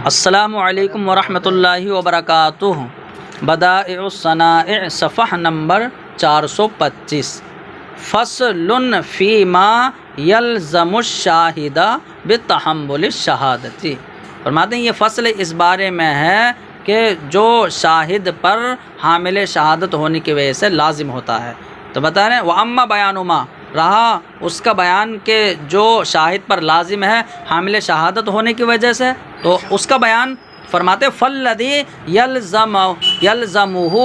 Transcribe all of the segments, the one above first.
السلام علیکم ورحمۃ اللہ وبرکاتہ۔ بدائع الصنائع صفحہ نمبر 425۔ فصل فیما یلزم الشاہد بتحمل الشہادۃ۔ فرماتے ہیں یہ فصل اس بارے میں ہے کہ جو شاہد پر حامل شہادت ہونے کی وجہ سے لازم ہوتا ہے۔ تو بتا رہے ہیں وَأَمَّا بَيَانُ مَا، رہا اس کا بیان کہ جو شاہد پر لازم ہے حامل شہادت ہونے کی وجہ سے، تو اس کا بیان فرماتے فَالَّذِي يَلْزَمُهُ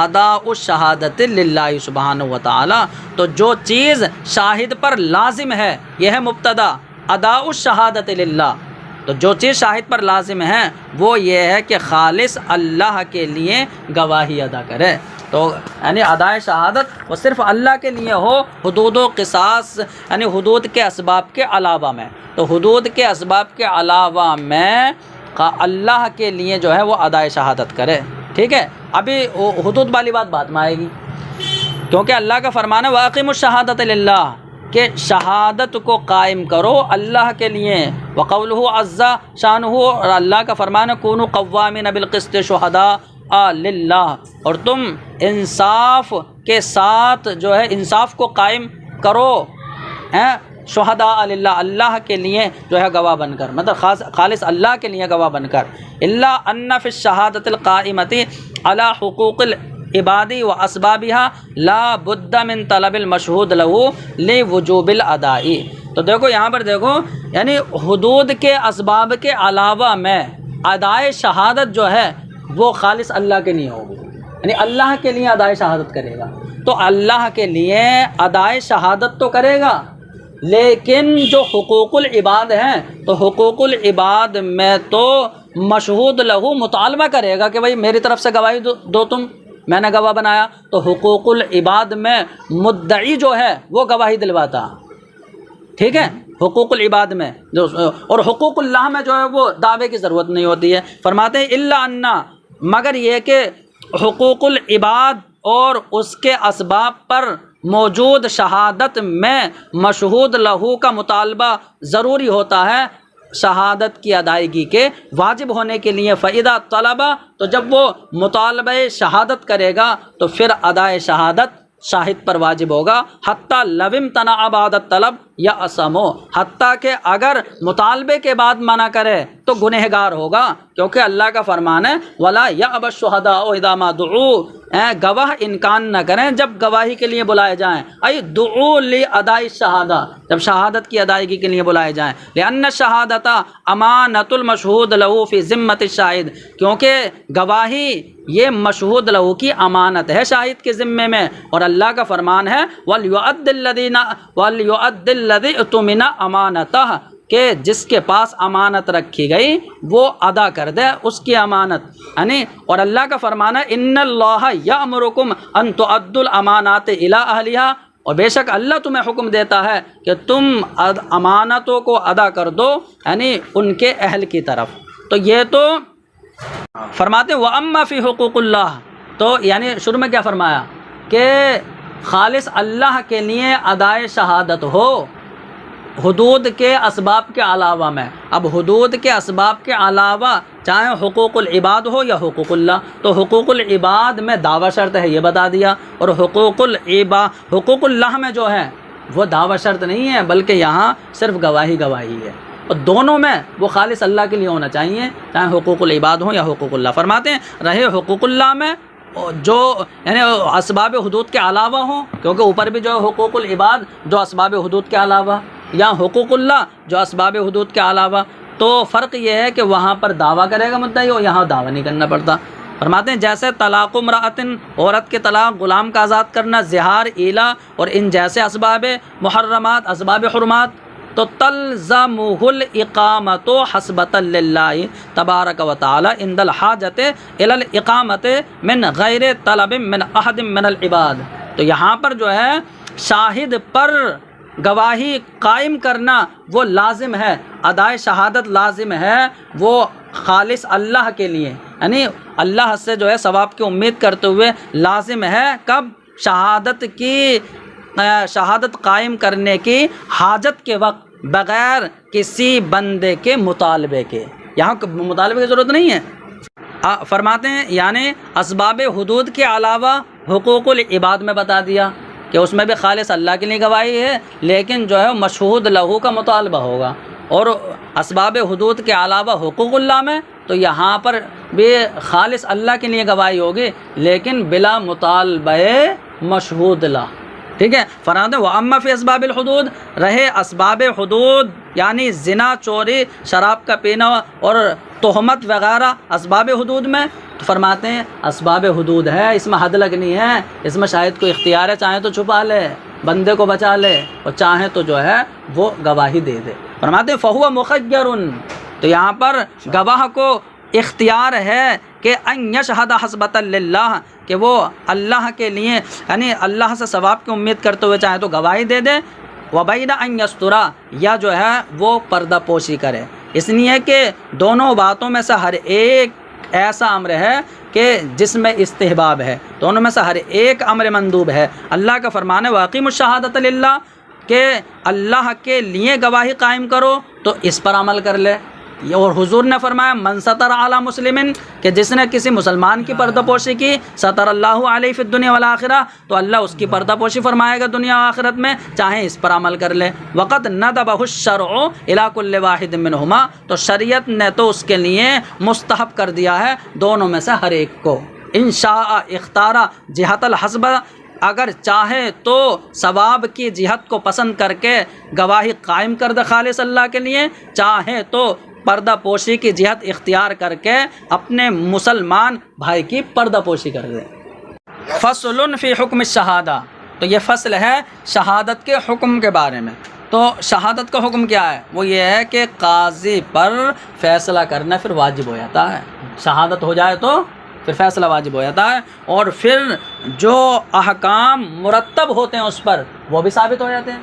أَدَاءُ الشَّهَادَةِ لِلَّهِ سبحانہ وتعالی، تو جو چیز شاہد پر لازم ہے، یہ ہے مبتدا، اَدَاءُ الشَّهَادَةِ لِلَّهِ، تو جو چیز شاہد پر لازم ہے وہ یہ ہے کہ خالص اللہ کے لیے گواہی ادا کرے۔ تو یعنی ادائے شہادت وہ صرف اللہ کے لیے ہو، حدود و قصاص یعنی حدود کے اسباب کے علاوہ میں، تو حدود کے اسباب کے علاوہ میں اللہ کے لیے جو ہے وہ ادائے شہادت کرے۔ ٹھیک ہے، ابھی حدود والی بات میں آئے گی، کیونکہ اللہ کا فرمان ہے وَأَقِیمُوا الشَّهَادَةَ لِلَّهِ، کہ شہادت کو قائم کرو اللہ کے لیے۔ وَقَوْلُهُ عَزَّ شَأْنُهُ، اور اللہ کا فرمان ہے كُونُوا قَوَّامِينَ بِالْقِسْطِ شُهَدَاءَ لِلَّهِ، اور تم انصاف کے ساتھ جو ہے انصاف کو قائم کرو، شہداء للہ، اللہ کے لیے جو ہے گواہ بن کر، مطلب خالص اللہ کے لیے گواہ بن کر۔ الا ان فی الشہادۃ القائمۃ علی حقوق العباد واسبابها لا بد من طلب المشہود له لوجوب الاداء۔ تو دیکھو یہاں پر دیکھو، یعنی حدود کے اسباب کے علاوہ میں ادائے شہادت جو ہے وہ خالص اللہ کے لیے ہوگی، یعنی اللہ کے لیے ادائے شہادت کرے گا، تو اللہ کے لیے ادائے شہادت تو کرے گا، لیکن جو حقوق العباد ہیں تو حقوق العباد میں تو مشہود لہو مطالبہ کرے گا کہ بھائی میری طرف سے گواہی دو تم، میں نے گواہ بنایا، تو حقوق العباد میں مدعی جو ہے وہ گواہی دلواتا۔ ٹھیک ہے، حقوق العباد میں جو، اور حقوق اللہ میں جو ہے وہ دعوے کی ضرورت نہیں ہوتی ہے۔ فرماتے ہیں الا ان، مگر یہ کہ حقوق العباد اور اس کے اسباب پر موجود شہادت میں مشہود لہو کا مطالبہ ضروری ہوتا ہے شہادت کی ادائیگی کے واجب ہونے کے لیے۔ فَإِذَا طَلَبَ، تو جب وہ مطالبہ شہادت کرے گا تو پھر ادائے شہادت شاہد پر واجب ہوگا۔ حتیٰ لو امتنع بعد الطلب یأثم، حتیٰ کہ اگر مطالبے کے بعد منع کرے تو گنہگار ہوگا، کیونکہ اللہ کا فرمان ہے وَلَا يَأْبَ الشُّهَدَاءُ إِذَا مَا دُعُوا، گواہ انکار نہ کریں جب گواہی کے لیے بلائے جائیں، ای دعوا لِأَدَاءِ الشَّهَادَةِ، جب شہادت کی ادائیگی کے لیے بلائے جائیں۔ لِأَنَّ الشَّهَادَةَ أَمَانَةُ الْمَشْهُودِ لَهُ فِي ذِمَّةِ الشَّاهِدِ، کیونکہ گواہی یہ مشہود لہو کی امانت ہے شاہد کے ذمے میں، اور اللہ کا فرمان ہے وَلْيُؤَدِّ الَّذِي اؤْتُمِنَ أَمَانَتَهُ، کہ جس کے پاس امانت رکھی گئی وہ ادا کر دے اس کی امانت، یعنی اور اللہ کا فرمان ہے ان اللہ یأمرکم ان تؤدوا الامانات الی اہلہا، اور بے شک اللہ تمہیں حکم دیتا ہے کہ تم امانتوں کو ادا کر دو یعنی ان کے اہل کی طرف۔ تو یہ تو فرماتے وَأَمَّا فِي حقوق اللہ، تو یعنی شروع میں کیا فرمایا کہ خالص اللہ کے لیے ادائے شہادت ہو حدود کے اسباب کے علاوہ میں۔ اب حدود کے اسباب کے علاوہ چاہے حقوق العباد ہو یا حقوق اللہ، تو حقوق العباد میں دعوی شرط ہے یہ بتا دیا، اور حقوق اللہ میں جو ہے وہ دعوی شرط نہیں ہے بلکہ یہاں صرف گواہی ہے، اور دونوں میں وہ خالص اللہ کے لیے ہونا چاہیے، چاہے حقوق العباد ہوں یا حقوق اللہ۔ فرماتے ہیں رہے حقوق اللہ میں جو یعنی اسباب حدود کے علاوہ ہوں، کیونکہ اوپر بھی جو ہے حقوق العباد جو اسباب حدود کے علاوہ، یا حقوق اللہ جو اسباب حدود کے علاوہ، تو فرق یہ ہے کہ وہاں پر دعویٰ کرے گا مدعی اور یہاں دعویٰ نہیں کرنا پڑتا۔ فرماتے ہیں جیسے طلاق امرأۃ، عورت کے طلاق، غلام کا آزاد کرنا، زہار، ایلا اور ان جیسے اسباب محرمات، اسباب حرمات، تو تلزمہ الاقامۃ حسبۃ للہ تبارک و تعالی عند الحاجۃ الی الاقامۃ من غیر طلب من احد من العباد۔ تو یہاں پر جو ہے شاہد پر گواہی قائم کرنا وہ لازم ہے، ادائے شہادت لازم ہے، وہ خالص اللہ کے لیے، یعنی اللہ سے جو ہے ثواب کی امید کرتے ہوئے لازم ہے۔ کب؟ شہادت قائم کرنے کی حاجت کے وقت، بغیر کسی بندے کے مطالبے کے، یہاں مطالبے کی ضرورت نہیں ہے۔ فرماتے ہیں یعنی اسباب حدود کے علاوہ حقوق العباد میں بتا دیا کہ اس میں بھی خالص اللہ کے لیے گواہی ہے، لیکن جو ہے مشہود لہو کا مطالبہ ہوگا، اور اسباب حدود کے علاوہ حقوق اللہ میں تو یہاں پر بھی خالص اللہ کے لیے گواہی ہوگی لیکن بلا مطالبہ مشہود لا، ٹھیک ہے۔ فرماتے ہیں وَأَمَّا فِي اسباب الحدود، رہے اسباب حدود یعنی زنا، چوری، شراب کا پینا اور تہمت وغیرہ اسباب حدود میں، تو فرماتے ہیں اسباب حدود ہے، اس میں حد لگنی ہے، اس میں شاہد کو اختیار ہے، چاہیں تو چھپا لے، بندے کو بچا لے، اور چاہیں تو جو ہے وہ گواہی دے دے۔ فرماتے ہیں فَهُوَ مُخَيَّرٌ، تو یہاں پر گواہ کو اختیار ہے کہ ان یشہد حسبۃ للہ، کہ وہ اللہ کے لیے یعنی اللہ سے ثواب کی امید کرتے ہوئے چاہے تو گواہی دے دے، وبین ان یسترا، یا جو ہے وہ پردہ پوشی کرے، اس لیے کہ دونوں باتوں میں سے ہر ایک ایسا امر ہے کہ جس میں استحباب ہے، دونوں میں سے ہر ایک امر مندوب ہے۔ اللہ کا فرمان ہے وَأَقِیمُوا الشَّهَادَةَ لِلَّهِ، کہ اللہ کے لیے گواہی قائم کرو تو اس پر عمل کر لے۔ اور حضور نے فرمایا من ستر علی مسلمن، کہ جس نے کسی مسلمان کی پردہ پوشی کی ستر اللہ علیہ فی الدنیا والآخرہ، تو اللہ اس کی پردہ پوشی فرمائے گا دنیا و آخرت میں، چاہے اس پر عمل کر لے۔ وقد ندبہ الشرع الی کل واحد منہما، تو شریعت نے تو اس کے لیے مستحب کر دیا ہے دونوں میں سے ہر ایک کو۔ ان شاء اختار جہت الحسب، اگر چاہے تو ثواب کی جہت کو پسند کر کے گواہی قائم کر دے خالص اللہ کے لیے، چاہے تو پردہ پوشی کی جہت اختیار کر کے اپنے مسلمان بھائی کی پردہ پوشی کر دے۔ فصل فی حکم الشہادہ، تو یہ فصل ہے شہادت کے حکم کے بارے میں۔ تو شہادت کا حکم کیا ہے؟ وہ یہ ہے کہ قاضی پر فیصلہ کرنا پھر واجب ہو جاتا ہے، شہادت ہو جائے تو پھر فیصلہ واجب ہو جاتا ہے، اور پھر جو احکام مرتب ہوتے ہیں اس پر وہ بھی ثابت ہو جاتے ہیں۔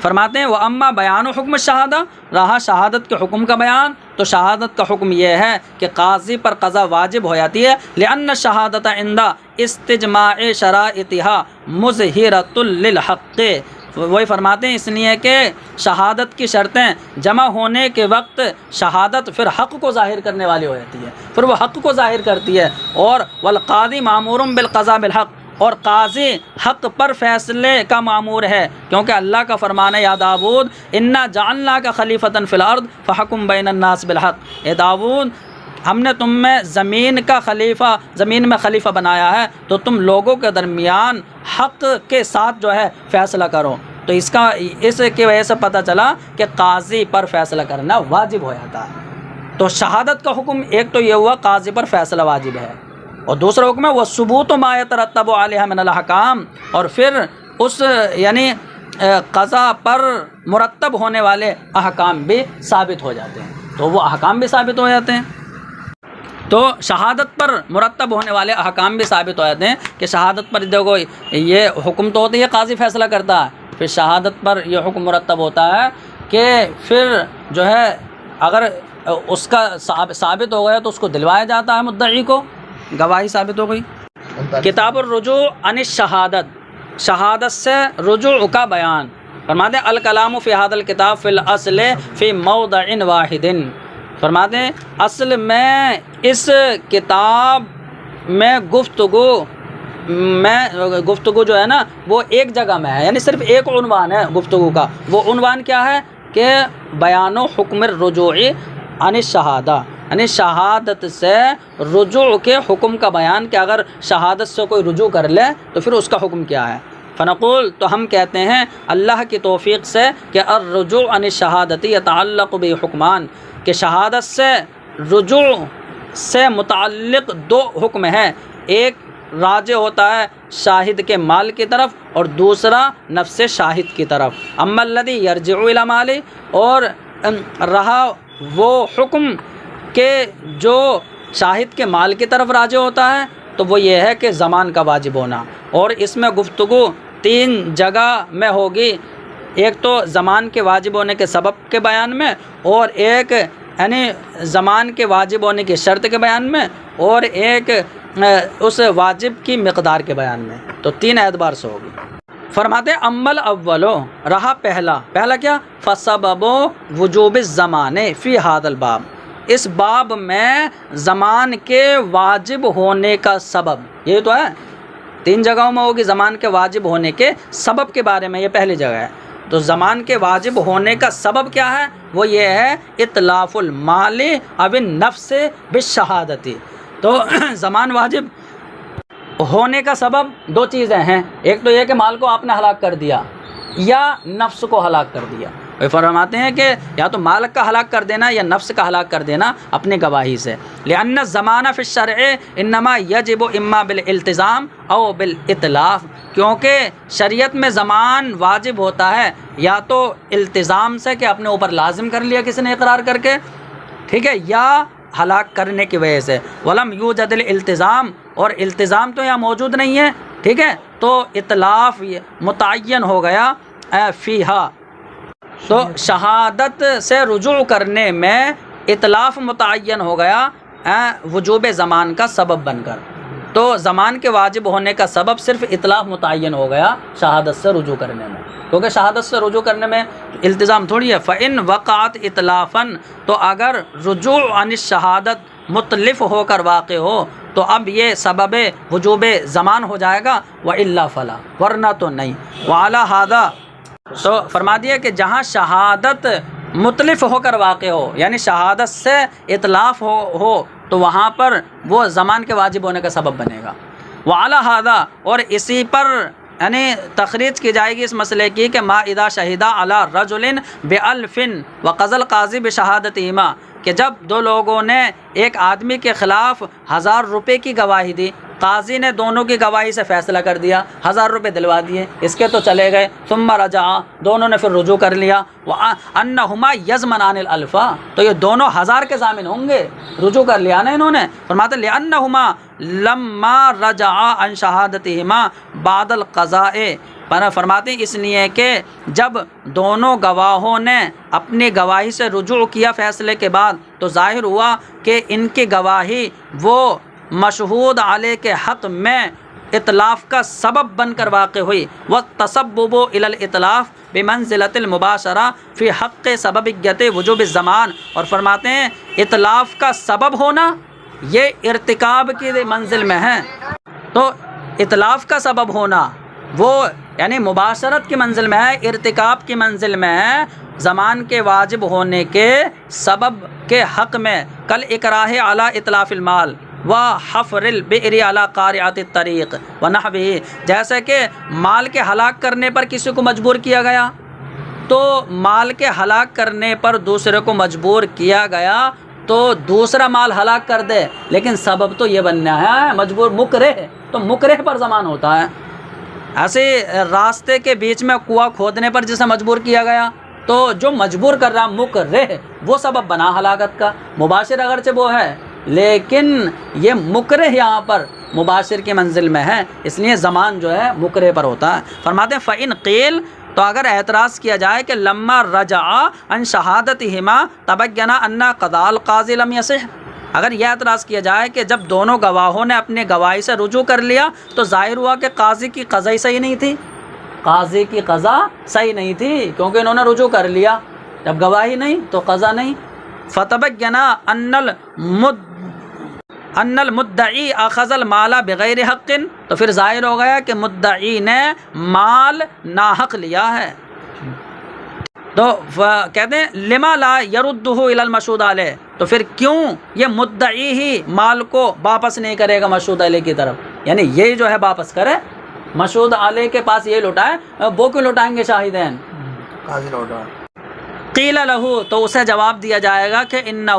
فرماتے ہیں وَأَمَّا بَيَانُ حُکْمِ الشَّهَادَةِ، رہا شہادت کے حکم کا بیان، تو شہادت کا حکم یہ ہے کہ قاضی پر قضا واجب ہو جاتی ہے، لِأَنَّ الشَّهَادَةَ عِنْدَ اسْتِجْمَاعِ شَرَائِطِهَا مُظْہِرَةٌ لِلْحَقِّ، وہی فرماتے ہیں اس لیے کہ شہادت کی شرطیں جمع ہونے کے وقت شہادت پھر حق کو ظاہر کرنے والی ہو جاتی ہے، پھر وہ حق کو ظاہر کرتی ہے، اور والقاضی مامور بالقضاء بالحق، اور قاضی حق پر فیصلے کا مامور ہے، کیونکہ اللہ کا فرمان ہے یا داؤد انا جعلناک خلیفۃ فی الارض فحکم بین الناس بالحق، اے داؤد ہم نے تم میں زمین میں خلیفہ بنایا ہے، تو تم لوگوں کے درمیان حق کے ساتھ جو ہے فیصلہ کرو۔ تو اس کی وجہ سے پتہ چلا کہ قاضی پر فیصلہ کرنا واجب ہو جاتا ہے۔ تو شہادت کا حکم ایک تو یہ ہوا قاضی پر فیصلہ واجب ہے، اور دوسرا حکم ہے وہ ثبوت ما یترتب علیہ من الاحکام، اور پھر اس یعنی قضا پر مرتب ہونے والے احکام بھی ثابت ہو جاتے ہیں، تو وہ احکام بھی ثابت ہو جاتے ہیں۔ تو شہادت پر مرتب ہونے والے احکام بھی ثابت ہو جاتے ہیں کہ شہادت پر دیکھو یہ حکم تو ہوتا ہے قاضی فیصلہ کرتا ہے، پھر شہادت پر یہ حکم مرتب ہوتا ہے کہ پھر جو ہے اگر اس کا ثابت ہو گیا تو اس کو دلوایا جاتا ہے مدعی کو، گواہی ثابت ہو گئی۔ کتاب الرجوع عن الشہادت، شہادت سے رجوع کا بیان۔ فرماتے ہیں الکلام فی ھذا الکتاب فی الاصل فی موضع واحد، فرماتے ہیں اصل میں اس کتاب میں گفتگو جو ہے نا وہ ایک جگہ میں ہے، یعنی صرف ایک عنوان ہے گفتگو کا، وہ عنوان کیا ہے کہ بیان و حکم الرجوع عن الشہادہ، یعنی شہادت سے رجوع کے حکم کا بیان، کہ اگر شہادت سے کوئی رجوع کر لے تو پھر اس کا حکم کیا ہے۔ فنقول، تو ہم کہتے ہیں اللہ کی توفیق سے کہ الرجوع عن الشہادت یتعلق بحکمان، کہ شہادت سے رجوع سے متعلق دو حکم ہیں، ایک راجع ہوتا ہے شاہد کے مال کی طرف اور دوسرا نفس شاہد کی طرف۔ اما الذی یرجع الی مالی، اور رہا وہ حکم کہ جو شاہد کے مال کی طرف راجع ہوتا ہے تو وہ یہ ہے کہ زمان کا واجب ہونا، اور اس میں گفتگو تین جگہ میں ہوگی، ایک تو زمان کے واجب ہونے کے سبب کے بیان میں، اور ایک یعنی زمان کے واجب ہونے کی شرط کے بیان میں، اور ایک اس واجب کی مقدار کے بیان میں، تو تین اعتبار سے ہوگی۔ فرماتے امل اولو، رہا پہلا کیا؟ فسبب وجوب الزمان فی ھذا الباب، اس باب میں زمان کے واجب ہونے کا سبب، یہ تو ہے 3 جگہوں میں ہوگی زمان کے واجب ہونے کے سبب کے بارے میں، یہ پہلی جگہ ہے۔ تو زمان کے واجب ہونے کا سبب کیا ہے؟ وہ یہ ہے اتلاف المال اب النفس بالشہادتی۔ تو زمان واجب ہونے کا سبب 2 چیزیں ہیں، ایک تو یہ کہ مال کو آپ نے ہلاک کر دیا یا نفس کو ہلاک کر دیا۔ وہ فرماتے ہیں کہ یا تو مال کا ہلاک کر دینا یا نفس کا ہلاک کر دینا اپنی گواہی سے۔ لأن الزمان فی الشرع انما یجب اما بالالتزام او بالاتلاف، کیونکہ شریعت میں زمان واجب ہوتا ہے یا تو التزام سے کہ اپنے اوپر لازم کر لیا کسی نے اقرار کر کے، ٹھیک ہے، یا ہلاک کرنے کی وجہ سے۔ ولم یوجد الالتزام، اور التزام تو یہاں موجود نہیں ہے، ٹھیک ہے، تو اتلاف متعین ہو گیا فیہا۔ تو شہادت سے رجوع کرنے میں اتلاف متعین ہو گیا وجوب زمان کا سبب بن کر۔ تو زمان کے واجب ہونے کا سبب صرف اتلاف متعین ہو گیا شہادت سے رجوع کرنے میں، کیونکہ شہادت سے رجوع کرنے میں التزام تھوڑی ہے۔ فَإِن وقعت اطلافاً، تو اگر رجوع عن الشہادت متلف ہو کر واقع ہو تو اب یہ سبب وجوب زمان ہو جائے گا، وَإِلَّا فَلَا، ورنہ تو نہیں۔ وَعَلَى هَذَا، تو فرما دیا کہ جہاں شہادت متلف ہو کر واقع ہو، یعنی شہادت سے اطلاف ہو تو وہاں پر وہ زمان کے واجب ہونے کا سبب بنے گا۔ وعلی ھذا، اور اسی پر یعنی تخریج کی جائے گی اس مسئلے کی کہ ما اذا شہیدا علی رجل بألف وقضى القاضی بشہادتہما، کہ جب 2 لوگوں نے ایک آدمی کے خلاف 1000 روپے کی گواہی دی، قاضی نے دونوں کی گواہی سے فیصلہ کر دیا، 1000 روپے دلوا دیے، اس کے تو چلے گئے، ثم رجع، دونوں نے پھر رجوع کر لیا، وَأَنَّهُمَا يَضْمَنَانِ الْأَلْفَ، تو یہ دونوں 1000 کے ضامن ہوں گے، رجوع کر لیا نا انہوں نے۔ فرماتے لِأَنَّهُمَا لَمَّا رَجَعَا عَنْ شَهَادَتِهِمَا بَعْدَ الْقَضَاءِ، فرماتے ہیں اس لیے کہ جب دونوں گواہوں نے اپنی گواہی سے رجوع کیا فیصلے کے بعد، تو ظاہر ہوا کہ ان کی گواہی وہ مشہود علیہ کے حق میں اطلاف کا سبب بن کر واقع ہوئی۔ والتسبب الى الاطلاف بمنزلۃ المباشرہ فی حق سببیت وجوب الزمان، اور فرماتے ہیں اطلاف کا سبب ہونا یہ ارتکاب کی منزل میں ہے۔ تو اطلاف کا سبب ہونا وہ یعنی مباشرت کی منزل میں ہے، ارتکاب کی منزل میں ہے، زمان کے واجب ہونے کے سبب کے حق میں۔ کل اکراہ علی اطلاف المال و حفر البئر علی قارعۃ الطریق ونحوہ، جیسے کہ مال کے ہلاک کرنے پر کسی کو مجبور کیا گیا، تو مال کے ہلاک کرنے پر دوسرے کو مجبور کیا گیا تو دوسرا مال ہلاک کر دے، لیکن سبب تو یہ بننا ہے مجبور، مکرہ، تو مکرہ پر زمان ہوتا ہے۔ ایسے راستے کے بیچ میں کنواں کھودنے پر جسے مجبور کیا گیا، تو جو مجبور کر رہا مکرہ وہ سبب بنا ہلاکت کا، مباشر اگرچہ وہ ہے لیکن یہ مکرہ یہاں پر مباشر کی منزل میں ہے، اس لیے زمان جو ہے مکرہ پر ہوتا ہے۔ فرماتے ہیں فَإِن قِيل، تو اگر اعتراض کیا جائے کہ لما رجع عن شہادتہما تبین ان قضاء القاضی لم یصح، اگر یہ اعتراض کیا جائے کہ جب دونوں گواہوں نے اپنی گواہی سے رجوع کر لیا تو ظاہر ہوا کہ قاضی کی قضا صحیح نہیں تھی، قاضی کی قضا صحیح نہیں تھی کیونکہ انہوں نے رجوع کر لیا، جب گواہی نہیں تو قضا نہیں۔ فتبین ان المدعی اخذ المال بغیر حق، تو پھر ظاہر ہو گیا کہ مدعی نے مال ناحق لیا ہے۔ تو کہتے ہیں لما لا یردہ الی المشہود علیہ، تو پھر کیوں یہ مدعی ہی مال کو واپس نہیں کرے گا مشہود علیہ کی طرف، یعنی یہ جو ہے واپس کرے، مشہود علیہ کے پاس یہ لوٹائے، وہ کیوں لوٹائیں گے شاہدین؟ قاضی لوٹا۔ قیل لہو، تو اسے جواب دیا جائے گا کہ انہ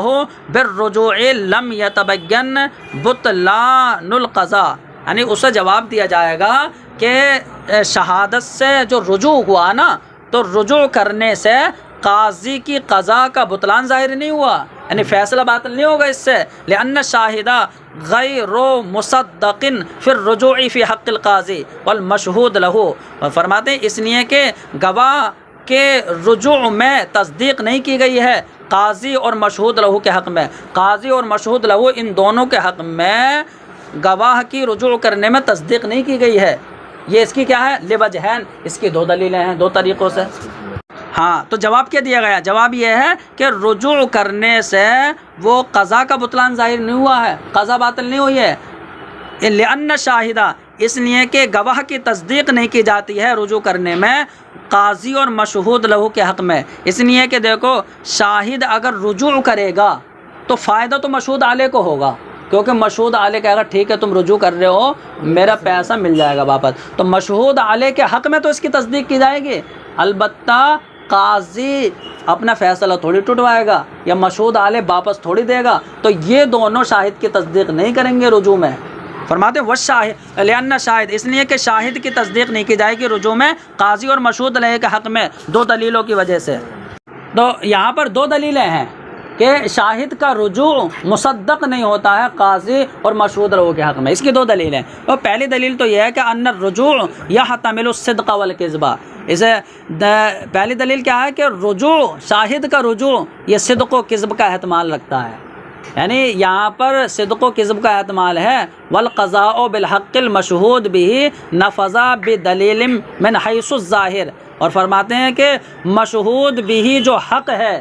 بالرجوع لم یتبین بطلان القضاء، یعنی اسے جواب دیا جائے گا کہ شہادت سے جو رجوع ہوا نا، تو رجوع کرنے سے قاضی کی قضا کا بطلان ظاہر نہیں ہوا، یعنی فیصلہ باطل نہیں ہوگا اس سے، لأن الشاہد غیر مصدق فی الرجوع فی حق القاضی والمشہود لہو، فرماتے ہیں اس لیے کہ گواہ کے رجوع میں تصدیق نہیں کی گئی ہے قاضی اور مشہود لہو کے حق میں، قاضی اور مشہود لہو ان دونوں کے حق میں گواہ کی رجوع کرنے میں تصدیق نہیں کی گئی ہے۔ یہ اس کی کیا ہے؟ لوجہین، اس کی 2 دلیلیں ہیں 2 طریقوں سے۔ ہاں تو جواب کیا دیا گیا؟ جواب یہ ہے کہ رجوع کرنے سے وہ قضا کا بطلان ظاہر نہیں ہوا ہے، قضا باطل نہیں ہوئی ہے، لأن شاہدہ، اس لیے کہ گواہ کی تصدیق نہیں کی جاتی ہے رجوع کرنے میں قاضی اور مشہود لہو کے حق میں، اس لیے کہ دیکھو شاہد اگر رجوع کرے گا تو فائدہ تو مشہود علیہ کو ہوگا، کیونکہ مشہود علیہ کہے گا ٹھیک ہے تم رجوع کر رہے ہو میرا پیسہ مل جائے گا واپس، تو مشہود علیہ کے حق میں تو اس کی تصدیق کی جائے گی، البتہ قاضی اپنا فیصلہ تھوڑی ٹوٹوائے گا یا مشہود علیہ واپس تھوڑی دے گا، تو یہ دونوں شاہد کی تصدیق نہیں کریں گے رجوع میں۔ فرماتے ہیں والشاہد لأن شاہد، اس لیے کہ شاہد کی تصدیق نہیں کی جائے گی رجوع میں قاضی اور مشہود علیہ کے حق میں، دو دلیلوں کی وجہ سے۔ تو یہاں پر دو دلیلیں ہیں کہ شاہد کا رجوع مصدق نہیں ہوتا ہے قاضی اور مشہود لوگوں کے حق میں، اس کی دو دلیلیں۔ اور پہلی دلیل تو یہ ہے کہ ان الرجوع یحتمل الصدق والکذب، اسے پہلی دلیل کیا ہے کہ رجوع، شاہد کا رجوع یہ صدق و کذب کا احتمال رکھتا ہے، یعنی یہاں پر صدق و کذب کا احتمال ہے۔ والقضاء بالحق المشہود به نفذ بدلیل من حیث الظاہر، اور فرماتے ہیں کہ مشہود بھی جو حق ہے،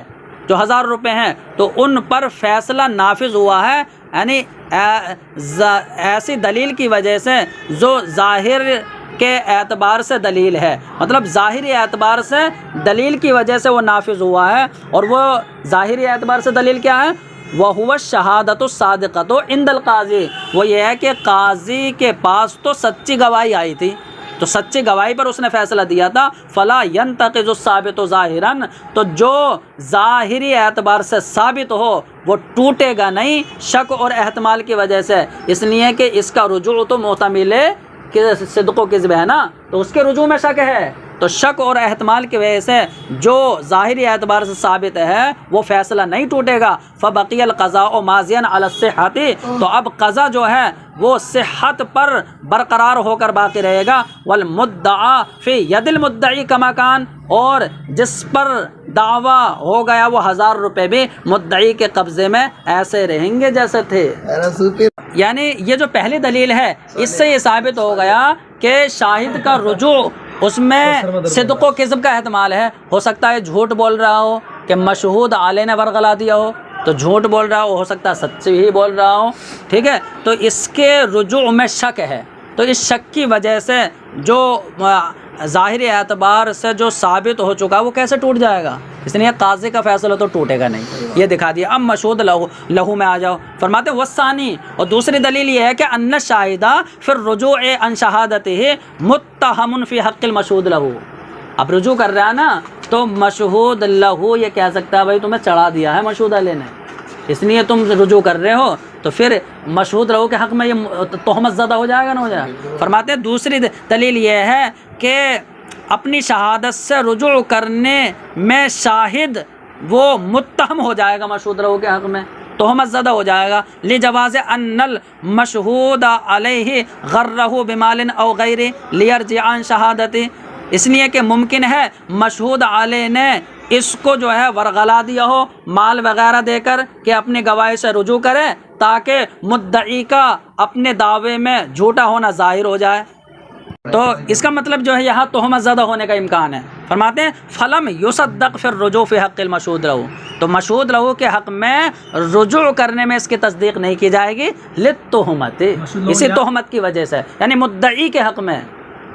جو 1000 روپے ہیں، تو ان پر فیصلہ نافذ ہوا ہے، یعنی ایسی دلیل کی وجہ سے جو ظاہر کے اعتبار سے دلیل ہے، مطلب ظاہری اعتبار سے دلیل کی وجہ سے وہ نافذ ہوا ہے، اور وہ ظاہری اعتبار سے دلیل کیا ہے؟ وَهُوَ الشَّهَادَةُ الصَّادِقَةُ عِنْدَ الْقَاضِي، وہ یہ ہے کہ قاضی کے پاس تو سچی گواہی آئی تھی، تو سچی گواہی پر اس نے فیصلہ دیا تھا، فَلَا يَنْتَقِضُ الثَّابِتُ ظَاهِرًا، تو جو ظاہری اعتبار سے ثابت ہو وہ ٹوٹے گا نہیں شک اور احتمال کی وجہ سے، اس لیے کہ اس کا رجوع تو محتمل ہے کہ صدق و کذب ہے نا، تو اس کے رجوع میں شک ہے، تو شک اور احتمال کی وجہ سے جو ظاہری اعتبار سے ثابت ہے وہ فیصلہ نہیں ٹوٹے گا۔ فبقی القضاء ماضیاً علی الصحۃ، تو اب قضا جو ہے وہ صحت پر برقرار ہو کر باقی رہے گا۔ والمدعا فی ید المدعی کما کان، اور جس پر دعویٰ ہو گیا وہ 1000 روپے بھی مدعی کے قبضے میں ایسے رہیں گے جیسے تھے۔ یعنی یہ جو پہلی دلیل ہے اس سے یہ ثابت ہو گیا کہ شاہد کا رجوع اس میں صدق و کذب کا احتمال ہے، ہو سکتا ہے جھوٹ بول رہا ہو کہ مشہود علیہ نے ورغلا دیا ہو تو جھوٹ بول رہا ہو سکتا ہے سچی ہی بول رہا ہو، ٹھیک ہے، تو اس کے رجوع میں شک ہے، تو اس شک کی وجہ سے جو ظاہری اعتبار سے جو ثابت ہو چکا وہ کیسے ٹوٹ جائے گا، اس لیے قاضی کا فیصلہ تو ٹوٹے گا نہیں، یہ دکھا دیا۔ اب مشہود لہو میں آ جاؤ، فرماتے ہیں والثانی، اور دوسری دلیل یہ ہے کہ ان الشاہدہ فی الرجوع عن شہادتہ متہم فی حق المشہود لہو، اب رجوع کر رہا ہے نا تو مشہود لہو یہ کہہ سکتا ہے بھائی تمہیں چڑھا دیا ہے مشہود علیہ نے، اس لیے تم رجوع کر رہے ہو، تو پھر مشہود لہو کے حق میں یہ تہمت زدہ ہو جائے گا نہ ہو جائے گا۔ فرماتے ہیں دوسری دلیل یہ ہے کہ اپنی شہادت سے رجوع کرنے میں شاہد وہ متہم ہو جائے گا مشہود لہو کے حق میں، تہمت زدہ ہو جائے گا، لجواز ان المشہود علیہ غرہ بمال او غیر لیرجع عن شہادتی، اس لیے کہ ممکن ہے مشہود علیہ نے اس کو جو ہے ورغلا دیا ہو مال وغیرہ دے کر کہ اپنی گواہی سے رجوع کرے تاکہ مدعی کا اپنے دعوے میں جھوٹا ہونا ظاہر ہو جائے، تو اس کا مطلب جو ہے یہاں تہمت زدہ ہونے کا امکان ہے۔ فرماتے ہیں فلم یصدق فی الرجوع فی حق المشہود لہو، تو مشہود لہو کے حق میں رجوع کرنے میں اس کی تصدیق نہیں کی جائے گی للتہمت، اسی تہمت کی وجہ سے، یعنی مدعی کے حق میں،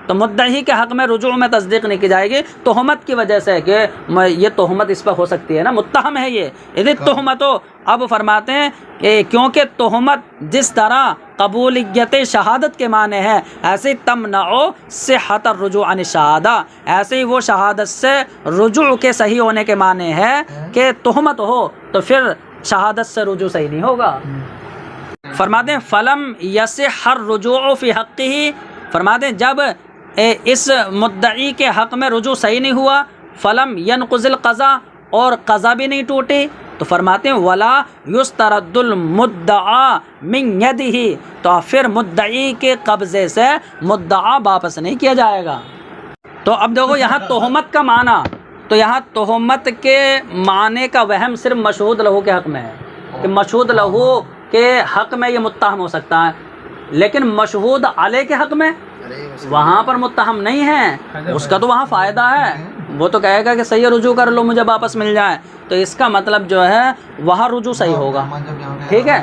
تو مدعی کے حق میں رجوع میں تصدیق نہیں کی جائے گی تہمت کی وجہ سے کہ یہ تہمت اس پر ہو سکتی ہے نا، متہم ہے یہ، اذ التہمت، اب فرماتے ہیں کہ کیونکہ تہمت جس طرح قبولیت شہادت کے معنی ہے ایسے تمنع صحت الرجوع عن الشہادہ، ایسے ہی وہ شہادت سے رجوع کے صحیح ہونے کے معنی ہے کہ تہمت ہو تو پھر شہادت سے رجوع صحیح نہیں ہوگا۔ فرماتے ہیں فلم یصح الرجوع فی حقہ، فرماتے ہیں جب اس مدعی کے حق میں رجوع صحیح نہیں ہوا، فلم ینقض القضا، اور قضا بھی نہیں ٹوٹی، تو فرماتے ہیں ولا یسترد المدعا من یدہ، تو پھر مدعی کے قبضے سے مدعا واپس نہیں کیا جائے گا۔ تو اب دیکھو یہاں تہمت کا معنی، تو یہاں تہمت کے معنی کا وہم صرف مشہود لہو کے حق میں ہے کہ مشہود لہو کے حق میں یہ متہم ہو سکتا ہے، لیکن مشہود علیہ کے حق میں وہاں پر متہم نہیں ہے، اس کا تو وہاں فائدہ ہے، وہ تو کہے گا کہ صحیح رجوع کر لو مجھے واپس مل جائے، تو اس کا مطلب جو ہے وہاں رجوع صحیح ہوگا، ٹھیک ہے.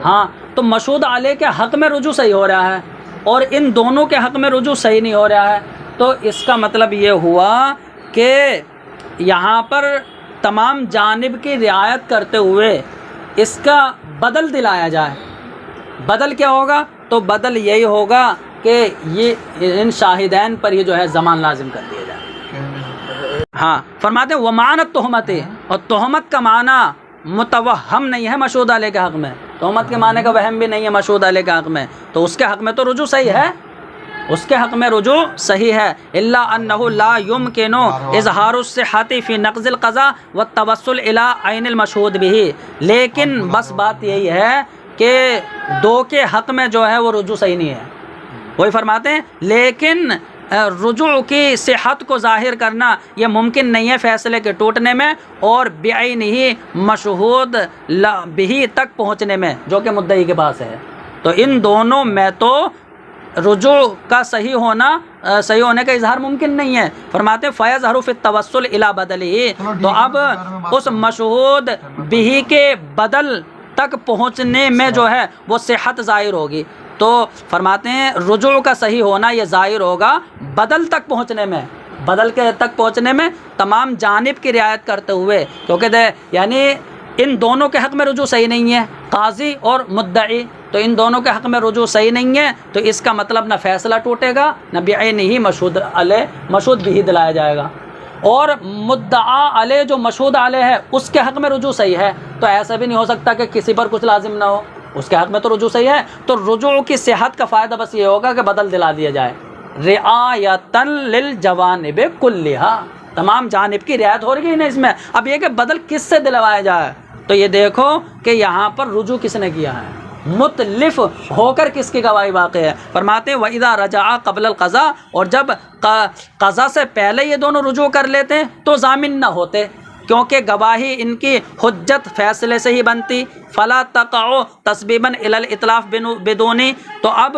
ہاں تو مشہود علیہ کے حق میں رجوع صحیح ہو رہا ہے اور ان دونوں کے حق میں رجوع صحیح نہیں ہو رہا ہے، تو اس کا مطلب یہ ہوا کہ یہاں پر تمام جانب کی رعایت کرتے ہوئے اس کا بدل دلایا جائے. بدل کیا ہوگا؟ تو بدل یہی ہوگا کہ یہ ان شاہدین پر یہ جو ہے زمان لازم کر دیا جائے. ہاں فرماتے ہیں ومعنت تہمت، اور تہمت کا معنی متوہم نہیں ہے مشہود علیہ کے حق میں، تہمت کے معنی کا وہم بھی نہیں ہے مشہود علیہ کے حق میں، تو اس کے حق میں تو رجوع صحیح ہے، اس کے حق میں رجوع صحیح ہے. الا انہ لا یمکن اظہار الصحۃ فی نقض القضاء والتوسل الی عین المشہود به، لیکن بس بات یہی ہے کہ دو کے حق میں جو ہے وہ رجوع صحیح نہیں ہے. وہی فرماتے ہیں لیکن رجوع کی صحت کو ظاہر کرنا یہ ممکن نہیں ہے فیصلے کے ٹوٹنے میں اور بعینہ مشہود بھی تک پہنچنے میں جو کہ مدعی کے پاس ہے. تو ان دونوں میں تو رجوع کا صحیح ہونے کا اظہار ممکن نہیں ہے. فرماتے فیظہر فی التوسل الی بدلہ، تو اب اس مشہود بھی کے بدل تک پہنچنے میں جو ہے وہ صحت ظاہر ہوگی. تو فرماتے ہیں رجوع کا صحیح ہونا یہ ظاہر ہوگا بدل تک پہنچنے میں، بدل کے تک پہنچنے میں تمام جانب کی رعایت کرتے ہوئے، کیونکہ یعنی ان دونوں کے حق میں رجوع صحیح نہیں ہے، قاضی اور مدعی، تو ان دونوں کے حق میں رجوع صحیح نہیں ہے، تو اس کا مطلب نہ فیصلہ ٹوٹے گا نہ بعینہ مشہود علیہ مشہود بھی دلایا جائے گا. اور مدعا علیہ جو مشہود علیہ ہے اس کے حق میں رجوع صحیح ہے، تو ایسا بھی نہیں ہو سکتا کہ کسی پر کچھ لازم نہ ہو، اس کے حق میں تو رجوع صحیح ہے. تو رجوع کی صحت کا فائدہ بس یہ ہوگا کہ بدل دلا دیا جائے. رعایتاً للجوانب کلھا، تمام جانب کی رعایت ہو رہی ہے نا اس میں. اب یہ کہ بدل کس سے دلوایا جائے، تو یہ دیکھو کہ یہاں پر رجوع کس نے کیا ہے، متلف ہو کر کس کی گواہی واقع ہے. فرماتے ہیں وَإِذَا رَجَعَ قَبْلَ الْقَضَاء، اور جب قضا سے پہلے یہ دونوں رجوع کر لیتے تو ضامن نہ ہوتے، کیونکہ گواہی ان کی حجت فیصلے سے ہی بنتی. فلا تقع تسبیبا الی الاتلاف بدون، تو اب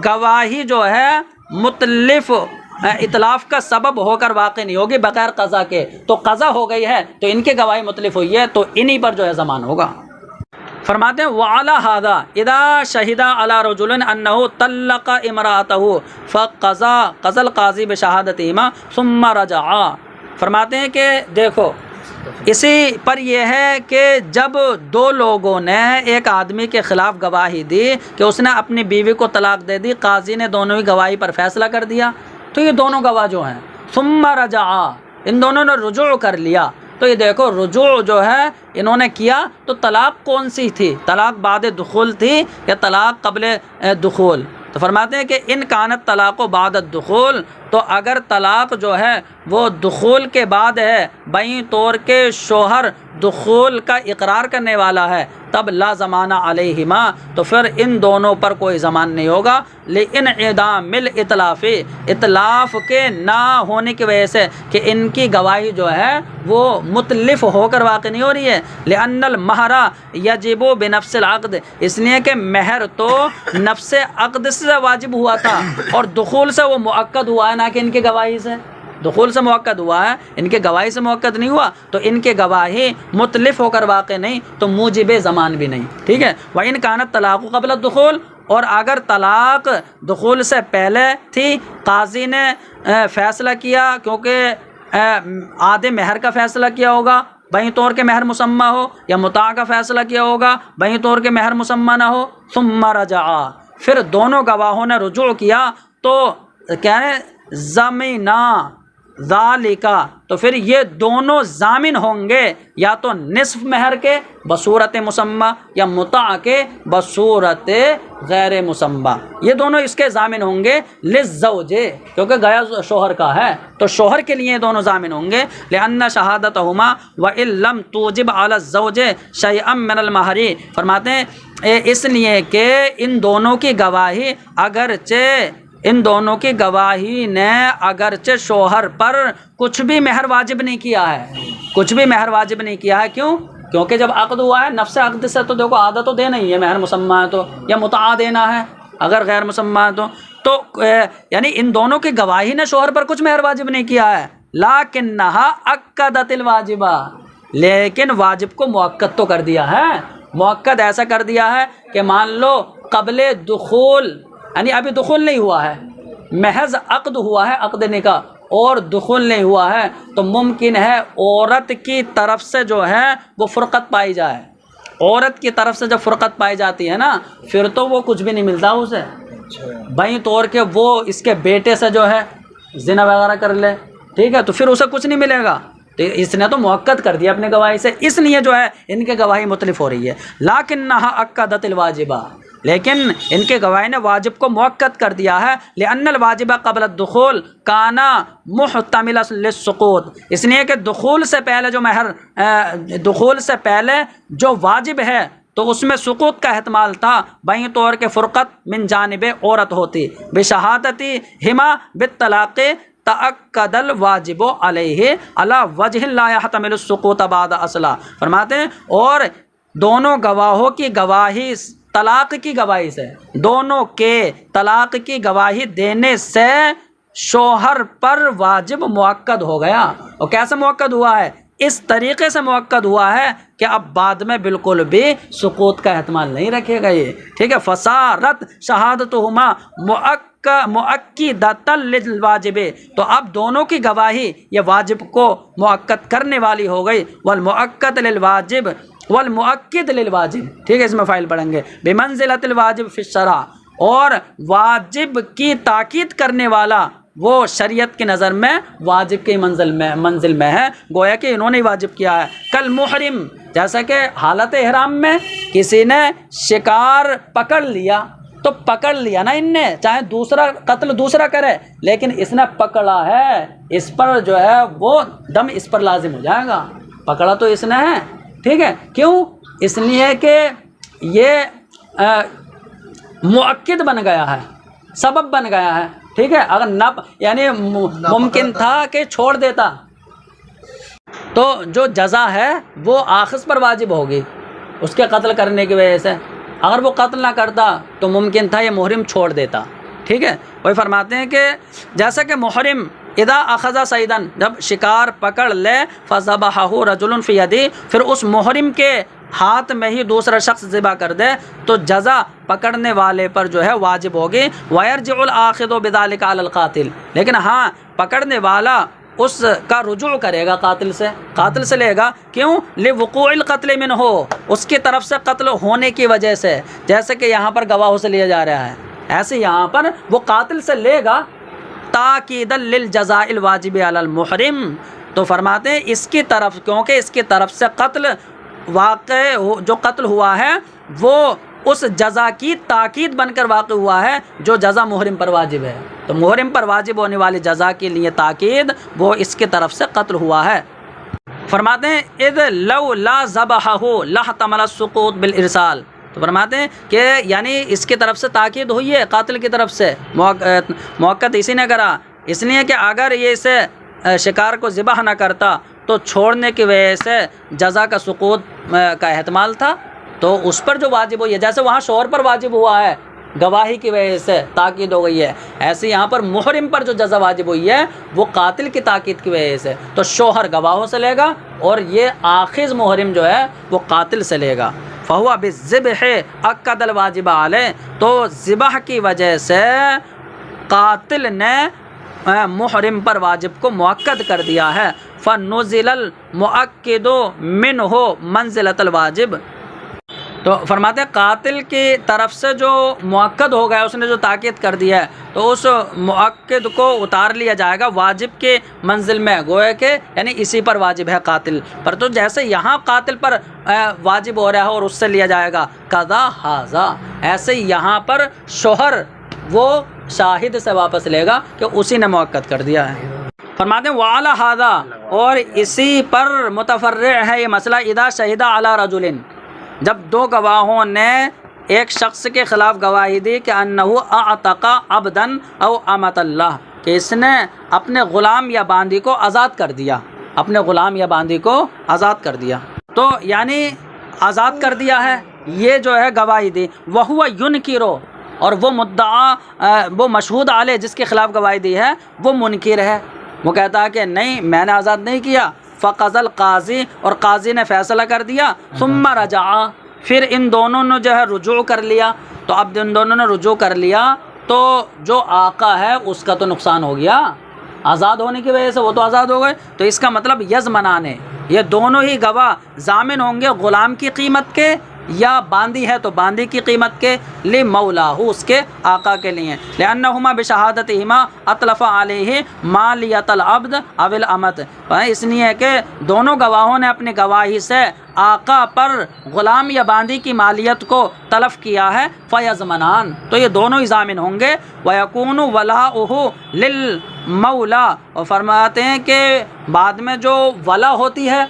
گواہی جو ہے متلف اتلاف کا سبب ہو کر واقع نہیں ہوگی بغیر قضا کے. تو قضا ہو گئی ہے تو ان کی گواہی متلف ہوئی ہے تو انہی پر جو ہے ضمان ہوگا. فرماتے ہیں وعلی ھذا اذا شہد علی رجل انہ طلق امرأته فقضى القاضی بشہادتہما ثم رجعا. فرماتے ہیں کہ دیکھو اسی پر یہ ہے کہ جب دو لوگوں نے ایک آدمی کے خلاف گواہی دی کہ اس نے اپنی بیوی کو طلاق دے دی، قاضی نے دونوں ہی گواہی پر فیصلہ کر دیا، تو یہ دونوں گواہ جو ہیں ثم رجعا، ان دونوں نے رجوع کر لیا. تو یہ دیکھو رجوع جو ہے انہوں نے کیا تو طلاق کون سی تھی، طلاق بعد دخول تھی یا طلاق قبل دخول؟ تو فرماتے ہیں کہ ان کانت طلاق و بعد الدخول، تو اگر طلاق جو ہے وہ دخول کے بعد ہے بیں طور کے شوہر دخول کا اقرار کرنے والا ہے تب لا زمانہ علیہما، تو پھر ان دونوں پر کوئی زمان نہیں ہوگا. لانعدام الاطلاف، اطلاف کے نہ ہونے کی وجہ سے کہ ان کی گواہی جو ہے وہ متلف ہو کر واقع نہیں ہو رہی ہے. لان المہر یجب بنفس العقد، اس لیے کہ مہر تو نفس عقد سے واجب ہوا تھا اور دخول سے وہ مؤکد ہوا ہے نہ کہ ان کی گواہی سے. دخول سے مؤکد ہوا ہے، ان کے گواہی سے مؤکد نہیں ہوا، تو ان کے گواہی متلف ہو کر واقع نہیں تو موجب زمان بھی نہیں. ٹھیک ہے. وَإِنْ كَانَتْ طَلَاقُ قَبْلَ الدُّخُولِ، اور اگر طلاق دخول سے پہلے تھی، قاضی نے فیصلہ کیا کیونکہ آدھے مہر کا فیصلہ کیا ہوگا بہیں طور کے مہر مسمى ہو، یا متاع کا فیصلہ کیا ہوگا بہیں طور کے مہر مسمى نہ ہو. ثم رجعا، پھر دونوں گواہوں نے رجوع کیا تو کیا ہے ضامنا ذالکا، تو پھر یہ دونوں ضامن ہوں گے یا تو نصف مہر کے بصورت مسمى یا متاع کے بصورت غیر مسمى، یہ دونوں اس کے ضامن ہوں گے. للزوج، کیونکہ گیا شوہر کا ہے تو شوہر کے لیے دونوں ضامن ہوں گے. لأن شہادتہما وإن لم توجب على الزوج شيئا من المہر، فرماتے ہیں اس لیے کہ ان دونوں کی گواہی ان دونوں کی گواہی نے اگرچہ شوہر پر کچھ بھی مہر واجب نہیں کیا ہے، کچھ بھی مہر واجب نہیں کیا ہے. کیوں؟ کیونکہ جب عقد ہوا ہے نفس عقد سے تو دیکھو آدھا تو دینا ہی ہے، مہر مسمى ہے تو، یا متاع دینا ہے اگر غیر مسمى ہے تو یعنی ان دونوں کی گواہی نے شوہر پر کچھ مہر واجب نہیں کیا ہے لکنہا اکدت الواجبہ، لیکن واجب کو مؤکد تو کر دیا ہے. مؤکد ایسا کر دیا ہے کہ مان لو قبل دخول، یعنی ابھی دخول نہیں ہوا ہے، محض عقد ہوا ہے، عقد نکاح، اور دخول نہیں ہوا ہے، تو ممکن ہے عورت کی طرف سے جو ہے وہ فرقت پائی جائے. عورت کی طرف سے جب فرقت پائی جاتی ہے نا، پھر تو وہ کچھ بھی نہیں ملتا اسے. بھائی طور کے وہ اس کے بیٹے سے جو ہے زنا وغیرہ کر لے، ٹھیک ہے، تو پھر اسے کچھ نہیں ملے گا. تو اس نے تو مؤکد کر دیا اپنے گواہی سے، اس لیے جو ہے ان کے گواہی مختلف ہو رہی ہے. لاکنہا اکدت الواجبہ، لیکن ان کے گواہی نے واجب کو مؤکد کر دیا ہے. لأن الواجب قبل الدخول کانا محتملا للسقوط، اس لیے کہ دخول سے پہلے جو دخول سے پہلے جو واجب ہے تو اس میں سقوط کا احتمال تھا. بیں طور کے فرقت من جانب عورت ہوتی، بشہادتی ہما بالطلاق تأکد الواجب علیہ علی وجہ لا یحتمل السقوط بعد اصلا. فرماتے ہیں اور دونوں گواہوں کی گواہی طلاق کی گواہی سے، دونوں کے طلاق کی گواہی دینے سے شوہر پر واجب مؤکد ہو گیا. اور کیسے مؤکد ہوا ہے؟ اس طریقے سے مؤکد ہوا ہے کہ اب بعد میں بالکل بھی سقوط کا احتمال نہیں رکھے گا یہ، ٹھیک ہے. فصارت شہادتہما مؤکدۃ للواجب، تو اب دونوں کی گواہی یہ واجب کو مؤکد کرنے والی ہو گئی. والمؤکد للواجب والمؤکد للواجب، ٹھیک ہے، اس میں فائل پڑھیں گے. بمنزلۃ الواجب فی الشرع، اور واجب کی تاکید کرنے والا وہ شریعت کی نظر میں واجب کی منزل میں ہے، گویا کہ انہوں نے واجب کیا ہے. کل محرم، جیسا کہ حالت احرام میں کسی نے شکار پکڑ لیا تو پکڑ لیا نا ان نے، چاہے دوسرا قتل دوسرا کرے، لیکن اس نے پکڑا ہے، اس پر جو ہے وہ دم اس پر لازم ہو جائے گا. پکڑا تو اس نے ہے، ٹھیک ہے. کیوں؟ اس لیے کہ یہ مؤکد بن گیا ہے، سبب بن گیا ہے، ٹھیک ہے. اگر نہ یعنی ممکن تھا کہ چھوڑ دیتا تو جو جزا ہے وہ آخذ پر واجب ہوگی اس کے قتل کرنے کی وجہ سے. اگر وہ قتل نہ کرتا تو ممکن تھا یہ محرم چھوڑ دیتا، ٹھیک ہے. وہی فرماتے ہیں کہ جیسا کہ محرم اذا اخذ صیدن، جب شکار پکڑ لے، فذبحہ رجل فی یدی، پھر اس محرم کے ہاتھ میں ہی دوسرا شخص ذبح کر دے تو جزا پکڑنے والے پر جو ہے واجب ہوگی. ویرجع الآخذ بذلک علی القاتل، لیکن ہاں پکڑنے والا اس کا رجوع کرے گا قاتل سے لے گا. کیوں؟ لوقوع القتل منہ، اس کی طرف سے قتل ہونے کی وجہ سے. جیسے کہ یہاں پر گواہوں سے لیا جا رہا ہے، ایسے یہاں پر وہ قاتل سے لے گا تاکید للجزاء الواجب علی المحرم. تو فرماتے ہیں اس کی طرف، کیونکہ اس کی طرف سے قتل واقع جو قتل ہوا ہے وہ اس جزا کی تاکید بن کر واقع ہوا ہے جو جزا محرم پر واجب ہے. تو محرم پر واجب ہونے والی جزا کے لیے تاکید وہ اس کی طرف سے قتل ہوا ہے. فرماتے ہیں اذ لو لا ذبحہ لاحتمل السقوط بالارسال. تو فرماتے ہیں کہ یعنی اس کی طرف سے تاکید ہوئی ہے قاتل کی طرف سے، مؤکد اسی نے کرا، اس لیے کہ اگر یہ اسے شکار کو ذبح نہ کرتا تو چھوڑنے کی وجہ سے جزا کا سقوط کا احتمال تھا، تو اس پر جو واجب ہوئی ہے، جیسے وہاں شوہر پر واجب ہوا ہے گواہی کی وجہ سے تاکید ہو گئی ہے، ایسے یہاں پر محرم پر جو جزا واجب ہوئی ہے وہ قاتل کی تاکید کی وجہ سے، تو شوہر گواہوں سے لے گا اور یہ آخذ محرم جو ہے وہ قاتل سے لے گا. فہو بالذبح اکد الواجب علیہ، تو ذبح کی وجہ سے قاتل نے محرم پر واجب کو مؤکد کر دیا ہے. فنزل المؤکد منہ منزلۃ الواجب. تو فرماتے ہیں قاتل کی طرف سے جو مؤکد ہو گیا، اس نے جو تاکید کر دیا ہے، تو اس مؤکد کو اتار لیا جائے گا واجب کے منزل میں، گویا کہ یعنی اسی پر واجب ہے قاتل پر. تو جیسے یہاں قاتل پر واجب ہو رہا ہے اور اس سے لیا جائے گا قضا حاضہ، ایسے یہاں پر شوہر وہ شاہد سے واپس لے گا کہ اسی نے مؤکد کر دیا ہے. فرماتے ہیں وعلی ھذا، اور اسی پر متفرع ہے یہ مسئلہ اذا شہد علی رجل، جب دو گواہوں نے ایک شخص کے خلاف گواہی دی کہ انہ اعتق عبدا او امۃ اللہ، کہ اس نے اپنے غلام یا باندی کو آزاد کر دیا، اپنے غلام یا باندی کو آزاد کر دیا، تو یعنی آزاد کر دیا ہے، یہ جو ہے گواہی دی. وہو ینکرو، اور وہ مدعا وہ مشہود علیہ جس کے خلاف گواہی دی ہے وہ منکر ہے، وہ کہتا ہے کہ نہیں میں نے آزاد نہیں کیا، فقضى القاضی، اور قاضی نے فیصلہ کر دیا، ثم رجع، پھر ان دونوں نے جو ہے رجوع کر لیا، تو اب ان دونوں نے رجوع کر لیا تو جو آقا ہے اس کا تو نقصان ہو گیا، آزاد ہونے کی وجہ سے وہ تو آزاد ہو گئے، تو اس کا مطلب یضمنان، یہ دونوں ہی گواہ ضامن ہوں گے غلام کی قیمت کے، یا باندی ہے تو باندی کی قیمت کے، لمولاہ، اس کے آقا کے لیے، لأنہما بشہادتہما اطلف علیہ مالیت العبد او الامت، اس لیے کہ دونوں گواہوں نے اپنی گواہی سے آقا پر غلام یا باندی کی مالیت کو تلف کیا ہے، فیضمنان، تو یہ دونوں ہی ضامن ہوں گے، ویکون ولاؤہ للمولا، اور فرماتے ہیں کہ بعد میں جو ولا ہوتی ہے،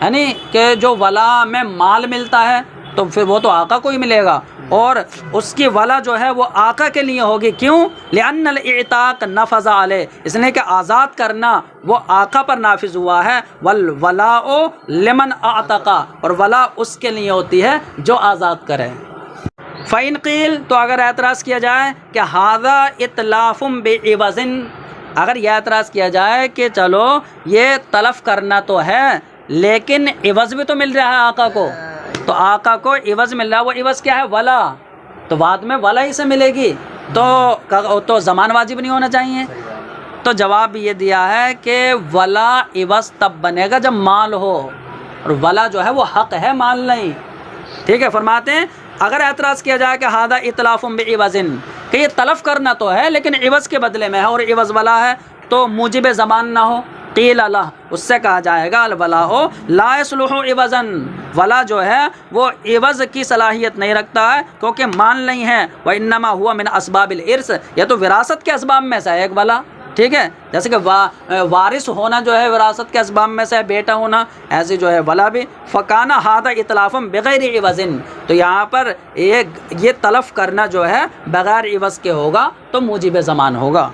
یعنی کہ جو ولا میں مال ملتا ہے تو پھر وہ تو آقا کو ہی ملے گا، اور اس کی ولا جو ہے وہ آقا کے لیے ہوگی، کیوں؟ لأن الاعتاق نفذ علیہ، اس لیے کہ آزاد کرنا وہ آقا پر نافذ ہوا ہے، والولاء لمن اعتق، اور ولا اس کے لیے ہوتی ہے جو آزاد کرے۔ فَإِنْ قِيلَ، تو اگر اعتراض کیا جائے کہ ھذا اتلاف بعوض، اگر یہ اعتراض کیا جائے کہ چلو یہ تلف کرنا تو ہے لیکن عوض بھی تو مل رہا ہے آقا کو، تو آقا کو عوض مل رہا ہے، وہ عوض کیا ہے؟ ولا، تو بعد میں ولا ہی سے ملے گی، تو زمان واجب نہیں ہونا چاہیے؟ تو جواب یہ دیا ہے کہ ولا عوض تب بنے گا جب مال ہو، اور ولا جو ہے وہ حق ہے، مال نہیں، ٹھیک ہے؟ فرماتے ہیں اگر اعتراض کیا جائے کہ ھذا اتلاف بعوض، کہ یہ تلف کرنا تو ہے لیکن عوض کے بدلے میں ہے اور عوض ولا ہے، تو موجب زمان نہ ہو، قیل اللہ، اس سے کہا جائے گا الولاء لا یصلح عوضا، ولا جو ہے وہ عوض کی صلاحیت نہیں رکھتا ہے کیونکہ مال نہیں ہے، وانما هو من اسباب الارث، یہ تو وراثت کے اسباب میں سے ہے ایک ولا، ٹھیک ہے؟ جیسے کہ وارث ہونا جو ہے وراثت کے اسباب میں سے ہے، بیٹا ہونا، ایسے جو ہے ولا بھی، فکان ھذا اتلاف بغیر عوض، تو یہاں پر یہ تلف کرنا جو ہے بغیر عوض کے ہوگا تو موجب زمان ہوگا۔